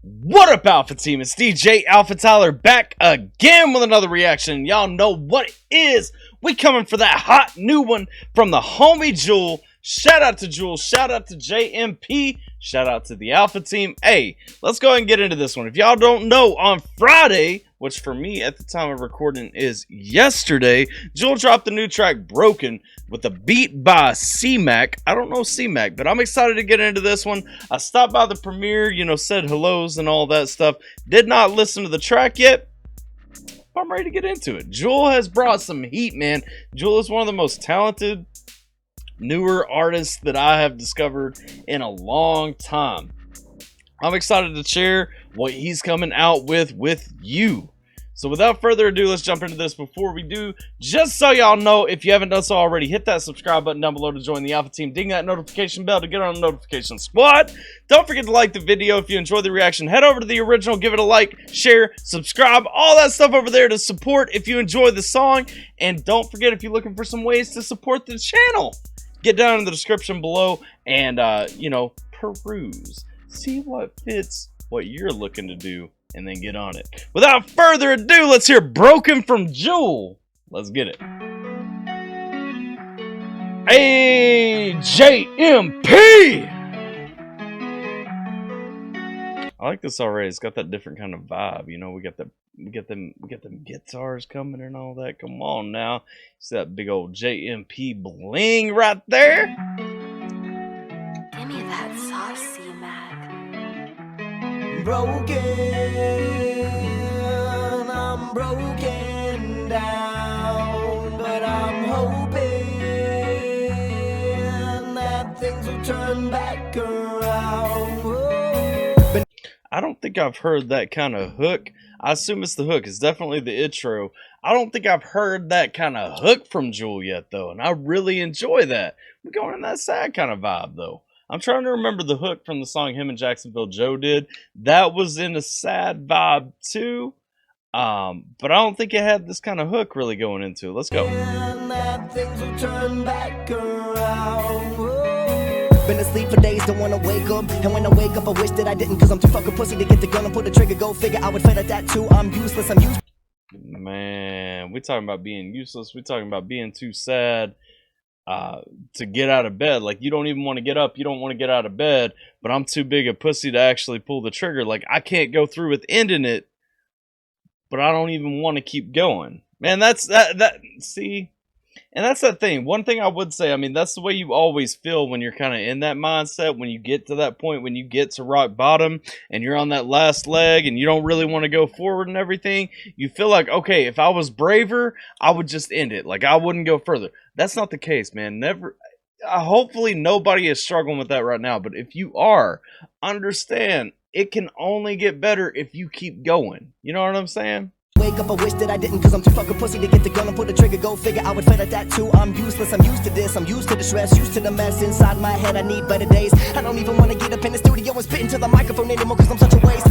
What up, Alpha Team? It's DJ AlphaTyler back again with another reaction. Y'all know what it is. We coming for that hot new one from the homie Jewell. Shout out to Jewell. Shout out to JMP. Shout out to the Alpha Team. Hey, let's go ahead and get into this one. If y'all don't know, on Friday, which for me at the time of recording is yesterday, Jewell dropped the new track Broken with a beat by C-Mac. I don't know C-Mac, but I'm excited to get into this one. I stopped by the premiere, said hellos and all that stuff. Did not listen to the track yet. I'm ready to get into it. Jewell has brought some heat, man. Jewell is one of the most talented, newer artists that I have discovered in a long time. I'm excited to share what he's coming out with you. So without further ado, let's jump into this. Before we do, just so y'all know, if you haven't done so already, hit that subscribe button down below to join the Alpha Team. Ding that notification bell to get on the notification squad. Don't forget to like the video. If you enjoyed the reaction, head over to the original, give it a like, share, subscribe, all that stuff over there to support if you enjoy the song. And don't forget, if you're looking for some ways to support the channel, get down in the description below and, peruse. See what fits what you're looking to do, and then get on it. Without further ado, let's hear Broken from Jewell. Let's get it. Hey, JMP! I like this already. It's got that different kind of vibe. We get them guitars coming and all that. Come on now. See that big old JMP bling right there? Give me that soft C-Mac. Broken, I'm broken down, but I'm hoping that things will turn back around. Whoa. I don't think I've heard that kind of hook. I assume it's the hook. It's definitely the intro. I don't think I've heard that kind of hook from Jewell yet, though, and I really enjoy that. We're going in that sad kind of vibe, though. I'm trying to remember the hook from the song him and Jacksonville Joe did. That was in a sad vibe, too. But I don't think it had this kind of hook really going into it. Let's go. That things will turn back around. Been asleep for days, don't wanna wake up. And when I wake up, I wish that I didn't, cause I'm too fucking pussy to get the gun and pull the trigger. Go figure, I would fail at that too. I'm useless, I'm useless. Man, we talking about being useless. We talking about being too sad to get out of bed. Like, you don't even want to get up. You don't want to get out of bed. But I'm too big a pussy to actually pull the trigger. Like, I can't go through with ending it, but I don't even want to keep going. Man, that's see? And that's that thing. One thing I would say, I mean, that's the way you always feel when you're kind of in that mindset, when you get to that point, when you get to rock bottom and you're on that last leg and you don't really want to go forward and everything. You feel like, okay, if I was braver, I would just end it. Like, I wouldn't go further. That's not the case, man. Never. Hopefully nobody is struggling with that right now. But if you are, understand it can only get better if you keep going. You know what I'm saying? Wake up, I wish that I didn't, cause I'm too fucking pussy to get the gun and pull the trigger. Go figure, I would fail at that too. I'm useless, I'm used to this, I'm used to the stress, used to the mess inside my head. I need better days. I don't even want to get up in the studio and spit into the microphone anymore, cause I'm such a waste.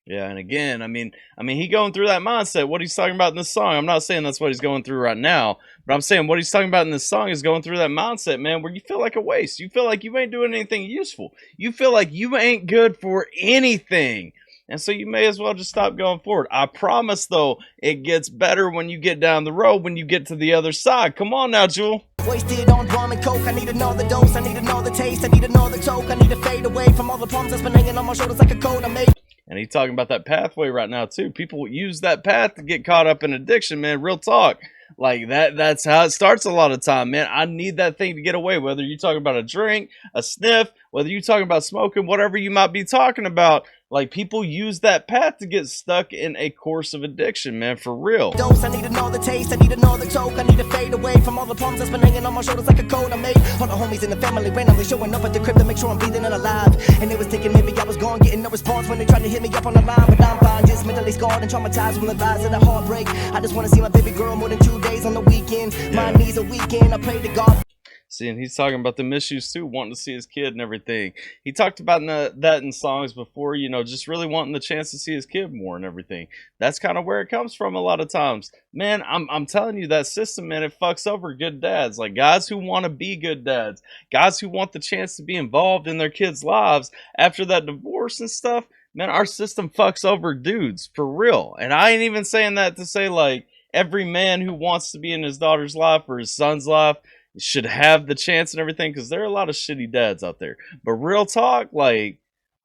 Yeah, and again, I mean, he going through that mindset. What he's talking about in this song, I'm not saying that's what he's going through right now, but I'm saying what he's talking about in this song is going through that mindset, man, where you feel like a waste. You feel like you ain't doing anything useful. You feel like you ain't good for anything. And so you may as well just stop going forward. I promise, though, it gets better when you get down the road, when you get to the other side. Come on now, Jewell. Wasted on drum and coke. I need to know the dose. I need to know the taste. I need to know the choke. I need to fade away from all the problems that's been hanging on my shoulders like a coat I made. And he's talking about that pathway right now, too. People use that path to get caught up in addiction, man. Real talk. Like, that's how it starts a lot of time, man. I need that thing to get away. Whether you're talking about a drink, a sniff, whether you're talking about smoking, whatever you might be talking about. Like, people use that path to get stuck in a course of addiction, man, for real. Dose, I need to know the taste, I need to know the choke. I need to fade away from all the problems that's been hanging on my shoulders like a coat I made. All the homies in the family randomly showing up at the crib to make sure I'm breathing and alive. And they was thinking maybe I was gone, getting no response when they tried to hit me up on the line. But I'm fine, just mentally scarred and traumatized from the lies of the heartbreak. I just want to see my baby girl more than 2 days on the weekend. My knees are weekend, I pray to God. See, and he's talking about the issues too, wanting to see his kid and everything. He talked about that in songs before, just really wanting the chance to see his kid more and everything. That's kind of where it comes from a lot of times. Man, I'm telling you, that system, man, it fucks over good dads. Like, guys who want to be good dads, guys who want the chance to be involved in their kids' lives after that divorce and stuff. Man, our system fucks over dudes for real. And I ain't even saying that to say like every man who wants to be in his daughter's life or his son's life should have the chance and everything, because there are a lot of shitty dads out there. But real talk, like,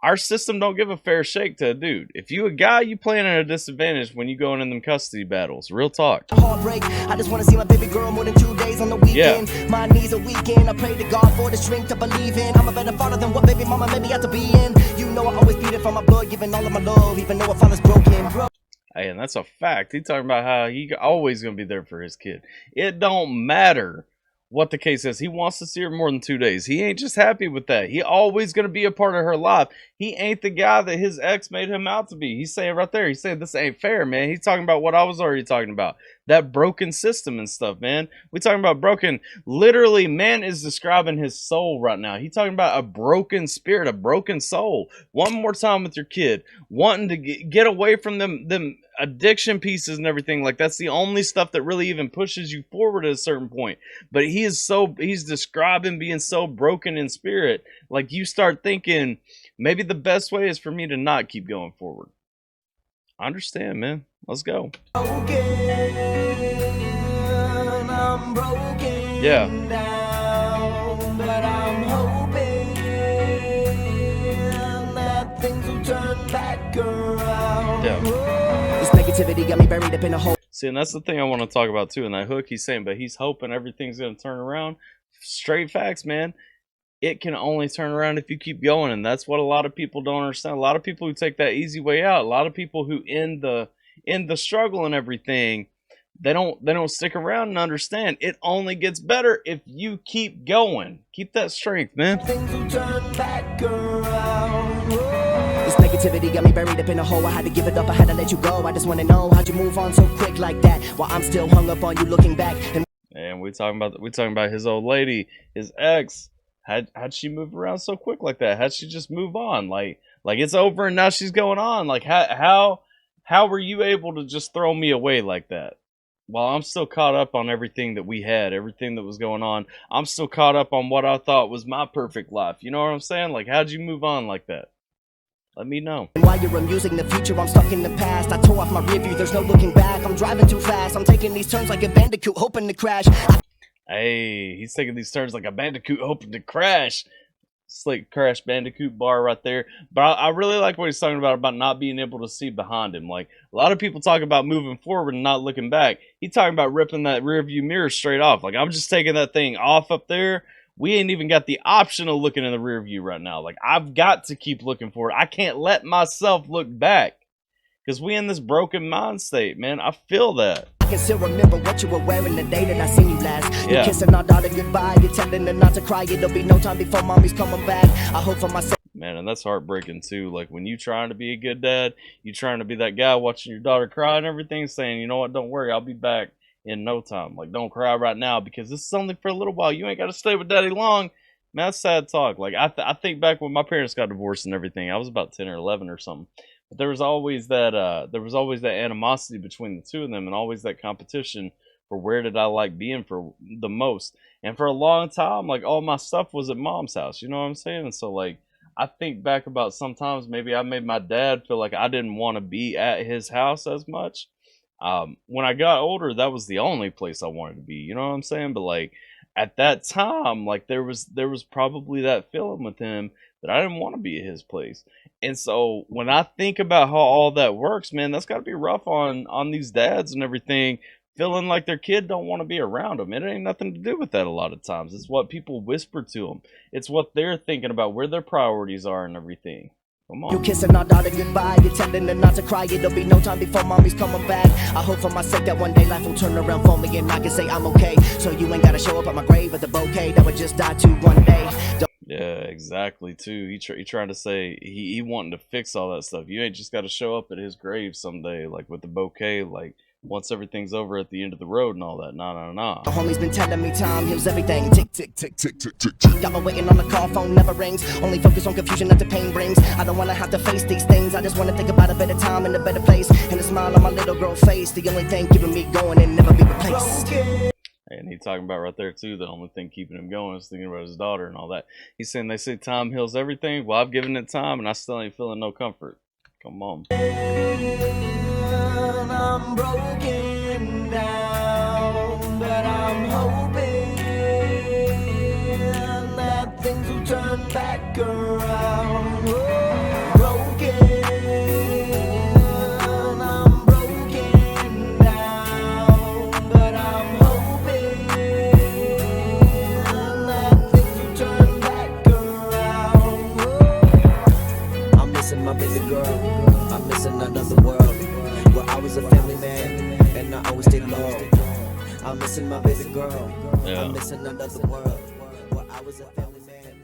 our system don't give a fair shake to a dude. If you a guy, you playing at a disadvantage when you going in them custody battles. Real talk. Heartbreak. I just want to see my baby girl more than 2 days on the weekend. Yeah. My knees are weekend. I pray to God for the strength to believe in. I'm a better father than what baby mama made me out to be in. You know I always beat it from my blood, giving all of my love, even though a father's broken, bro. Hey, and that's a fact. He talking about how he always gonna be there for his kid. It don't matter what the case is. He wants to see her more than 2 days. He ain't just happy with that. He always gonna be a part of her life. He ain't the guy that his ex made him out to be. He's saying right there, he's saying this ain't fair, man. He's talking about what I was already talking about. That broken system and stuff, man. We talking about broken. Literally, man is describing his soul right now. He talking about a broken spirit, a broken soul. One more time with your kid, wanting to get away from them addiction pieces and everything. Like, that's the only stuff that really even pushes you forward at a certain point. But he's describing being so broken in spirit. Like, you start thinking, maybe the best way is for me to not keep going forward. I understand, man. Let's go. I'm broken. Yeah. Down, but I'm hoping that things will turn back around. Yeah. This negativity got me buried up in a hole. See, and that's the thing I want to talk about too. In that hook, he's saying, but he's hoping everything's going to turn around. Straight facts, man. It can only turn around if you keep going, and that's what a lot of people don't understand. A lot of people who take that easy way out, a lot of people who end the struggle and everything, they don't stick around and understand. It only gets better if you keep going. Keep that strength, man. Things will turn back around. This negativity got me buried up in a hole. I had to give it up. I had to let you go. I just want to know how'd you move on so quick like that, while I'm still hung up on you looking back. And we talking about his old lady, his ex. How'd she move around so quick like that? How'd she just move on? Like it's over and now she's going on. Like how were you able to just throw me away like that? While I'm still caught up on everything that we had, everything that was going on. I'm still caught up on what I thought was my perfect life. You know what I'm saying? Like, how'd you move on like that? Let me know. And while you're amusing the future, I'm stuck in the past. I tore off my rear view, there's no looking back. I'm driving too fast, I'm taking these turns like a bandicoot, hoping to crash. Hey, he's taking these turns like a bandicoot hoping to crash. It's like Crash Bandicoot bar right there. But I really like what he's talking about not being able to see behind him. Like, a lot of people talk about moving forward and not looking back. He's talking about ripping that rear view mirror straight off. Like, I'm just taking that thing off up there. We ain't even got the option of looking in the rear view right now. Like, I've got to keep looking forward. I can't let myself look back. Because we in this broken mind state, man. I feel that. I can still remember what you were wearing the day that I seen you last. Yeah. You're kissing our daughter goodbye. You're telling her not to cry. It'll be no time before mommy's coming back. I hope for myself. Man, and that's heartbreaking too. Like, when you trying to be a good dad, you trying to be that guy watching your daughter cry and everything, saying, you know what, don't worry, I'll be back in no time. Like, don't cry right now because this is only for a little while. You ain't got to stay with daddy long. Man, that's sad talk. Like, I think back when my parents got divorced and everything, I was about 10 or 11 or something. But there was always that animosity between the two of them, and always that competition for where did I like being for the most. And for a long time, like, all my stuff was at mom's house. You know what I'm saying? And so, like, I think back about sometimes maybe I made my dad feel like I didn't want to be at his house as much. When I got older, that was the only place I wanted to be. You know what I'm saying? But like, at that time, like, there was probably that feeling with him that I didn't want to be at his place. And so when I think about how all that works, man, that's got to be rough on these dads and everything, feeling like their kid don't want to be around them. It ain't nothing to do with that a lot of times. It's what people whisper to them. It's what they're thinking about, where their priorities are and everything. Come on. You kissing our daughter goodbye. You're telling her not to cry. It'll be no time before mommy's coming back. I hope for my sake that one day life will turn around for me and I can say I'm okay. So you ain't gotta show up at my grave with a bouquet that would just die too one day. Yeah, exactly, too. He trying to say he wanting to fix all that stuff. You ain't just got to show up at his grave someday, like, with the bouquet, like, once everything's over at the end of the road and all that. Nah. The homie's been telling me time heals everything. Tick, tick, tick, tick, tick, tick, tick. Got me waiting on the call, phone never rings. Only focus on confusion that the pain brings. I don't wanna have to face these things. I just wanna think about a better time and a better place. And a smile on my little girl face. The only thing keeping me going and never be replaced. And he talking about right there too, the only thing keeping him going is thinking about his daughter and all that. He's saying, they say time heals everything. Well, I've given it time and I still ain't feeling no comfort. Come on. I'm broken down, but I'm hoping that things will turn back around. Broken, I'm broken down, but I'm hoping that things will turn back around. I'm missing my baby girl. I'm missing another world where I was a family man and I always did love. I'm missing my baby girl. Yeah. I'm missing another world where I was a family man.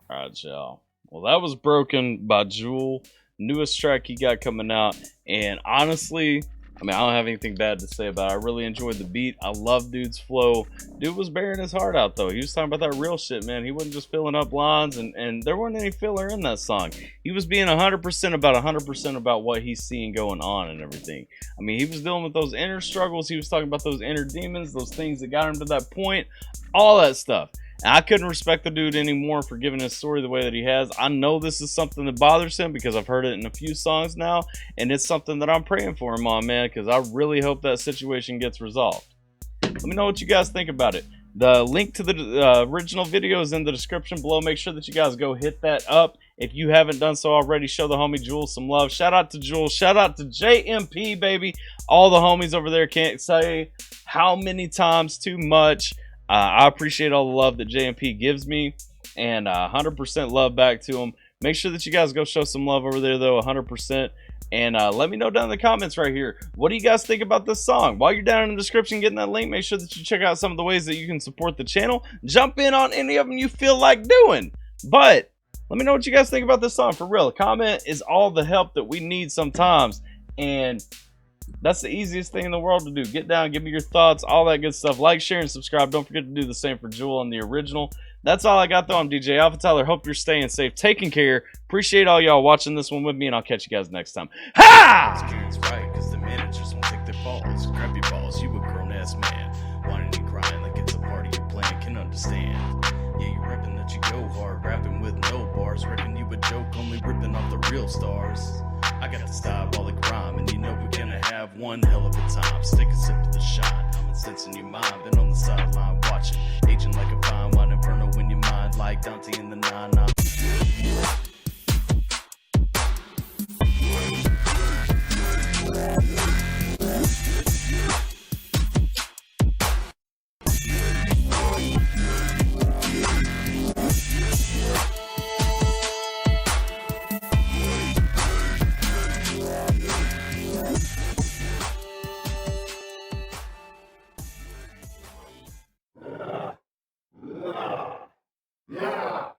All right, y'all. Well, that was Broken by Jewell. Newest track he got coming out. And honestly, I mean, I don't have anything bad to say about it. I really enjoyed the beat. I love dude's flow. Dude was bearing his heart out, though. He was talking about that real shit, man. He wasn't just filling up lines, and there weren't any filler in that song. He was being 100% about what he's seeing going on and everything. I mean, he was dealing with those inner struggles. He was talking about those inner demons, those things that got him to that point, all that stuff. And I couldn't respect the dude anymore for giving his story the way that he has. I know this is something that bothers him because I've heard it in a few songs now, and it's something that I'm praying for him on, man, because I really hope that situation gets resolved. Let me know what you guys think about it. The link to the original video is in the description below. Make sure that you guys go hit that up. If you haven't done so already, show the homie Jewell some love. Shout out to Jewell. Shout out to JMP, baby. All the homies over there can't say how many times too much. I appreciate all the love that JMP gives me, and 100% love back to him. Make sure that you guys go show some love over there, though, 100%. And let me know down in the comments right here, what do you guys think about this song? While you're down in the description getting that link, make sure that you check out some of the ways that you can support the channel. Jump in on any of them you feel like doing. But let me know what you guys think about this song, for real. A comment is all the help that we need sometimes, and that's the easiest thing in the world to do. Get down, give me your thoughts, all that good stuff. Like, share, and subscribe. Don't forget to do the same for Jewell on the original. That's all I got, though. I'm DJ AlphaTyler. Hope you're staying safe, taking care. Appreciate all y'all watching this one with me, and I'll catch you guys next time. Ha! It's right, cause the managers won't take their balls. Grab your balls, you a grown-ass man. Whining and crying like it's a party you playing, can understand. Yeah, you reppin' that you go hard, rapping with no bars. Reckon you a joke, only ripping off the real stars. I got the diabolic rhyme, and you know we're gonna have one hell of a time. Stick a sip of the shine, common sense in your mind. Been on the sideline watching, aging like a fine wine inferno in your mind, like Dante in the 9-9.